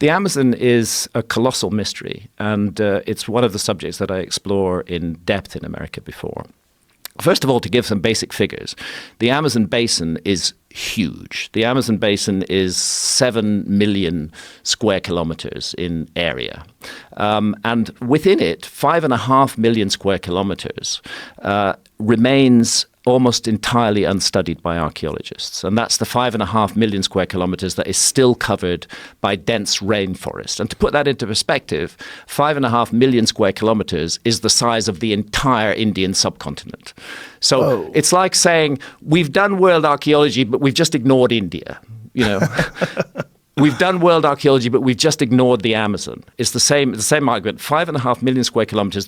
The Amazon is a colossal mystery, and it's one of the subjects that I explore in depth in America before. First of all, to give some basic figures, the Amazon basin is huge. The Amazon basin is 7 million square kilometers in area. And within it, 5.5 million square kilometers remains almost entirely unstudied by archaeologists. And that's the 5.5 million square kilometers that is still covered by dense rainforest. And to put that into perspective, 5.5 million square kilometers is the size of the entire Indian subcontinent. So Whoa. It's like saying, we've done world archaeology, but we've just ignored India, you know. We've done world archaeology, but we've just ignored the Amazon. It's the same argument. 5.5 million square kilometers.